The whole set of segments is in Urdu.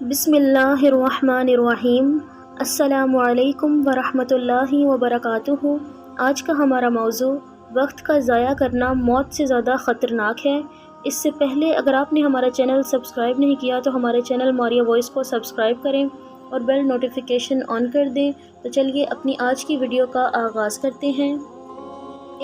بسم اللہ الرحمن الرحیم۔ السلام علیکم ورحمۃ اللہ وبرکاتہ۔ آج کا ہمارا موضوع وقت کا ضائع کرنا موت سے زیادہ خطرناک ہے۔ اس سے پہلے اگر آپ نے ہمارا چینل سبسکرائب نہیں کیا تو ہمارے چینل ماریا وائس کو سبسکرائب کریں اور بیل نوٹیفیکیشن آن کر دیں۔ تو چلیے اپنی آج کی ویڈیو کا آغاز کرتے ہیں۔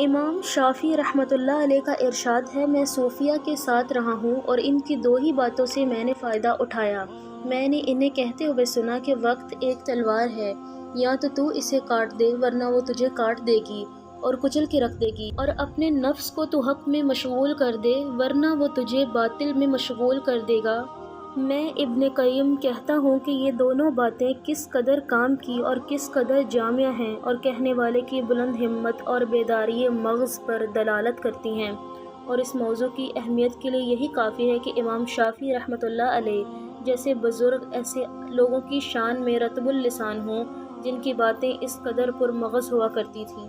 امام شافعی رحمۃ اللہ علیہ کا ارشاد ہے، میں صوفیہ کے ساتھ رہا ہوں اور ان کی دو ہی باتوں سے میں نے فائدہ اٹھایا۔ میں نے انہیں کہتے ہوئے سنا کہ وقت ایک تلوار ہے، یا تو اسے کاٹ دے ورنہ وہ تجھے کاٹ دے گی اور کچل کے رکھ دے گی، اور اپنے نفس کو تو حق میں مشغول کر دے ورنہ وہ تجھے باطل میں مشغول کر دے گا۔ میں ابن قیم کہتا ہوں کہ یہ دونوں باتیں کس قدر کام کی اور کس قدر جامع ہیں، اور کہنے والے کی بلند ہمت اور بیداری مغز پر دلالت کرتی ہیں، اور اس موضوع کی اہمیت کے لیے یہی کافی ہے کہ امام شافعی رحمۃ اللہ علیہ جیسے بزرگ ایسے لوگوں کی شان میں رطب اللسان ہوں جن کی باتیں اس قدر پرمغز ہوا کرتی تھیں۔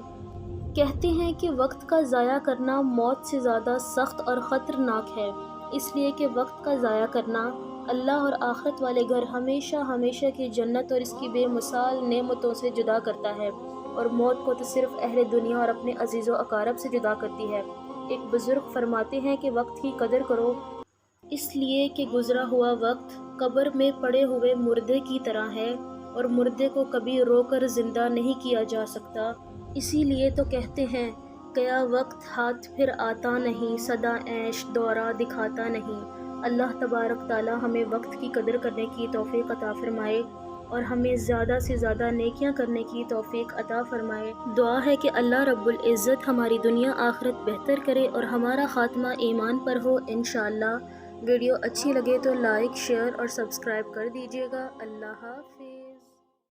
کہتے ہیں کہ وقت کا ضائع کرنا موت سے زیادہ سخت اور خطرناک ہے، اس لیے کہ وقت کا ضائع کرنا اللہ اور آخرت والے گھر ہمیشہ ہمیشہ کی جنت اور اس کی بے مثال نعمتوں سے جدا کرتا ہے، اور موت کو تو صرف اہل دنیا اور اپنے عزیز و اقارب سے جدا کرتی ہے۔ ایک بزرگ فرماتے ہیں کہ وقت کی قدر کرو، اس لیے کہ گزرا ہوا وقت قبر میں پڑے ہوئے مردے کی طرح ہے، اور مردے کو کبھی رو کر زندہ نہیں کیا جا سکتا۔ اسی لیے تو کہتے ہیں، گیا وقت ہاتھ پھر آتا نہیں، سدا عیش دورہ دکھاتا نہیں۔ اللہ تبارک تعالی ہمیں وقت کی قدر کرنے کی توفیق عطا فرمائے اور ہمیں زیادہ سے زیادہ نیکیاں کرنے کی توفیق عطا فرمائے۔ دعا ہے کہ اللہ رب العزت ہماری دنیا آخرت بہتر کرے اور ہمارا خاتمہ ایمان پر ہو انشاءاللہ۔ ویڈیو اچھی لگے تو لائک، شیئر اور سبسکرائب کر دیجیے گا۔ اللہ حافظ۔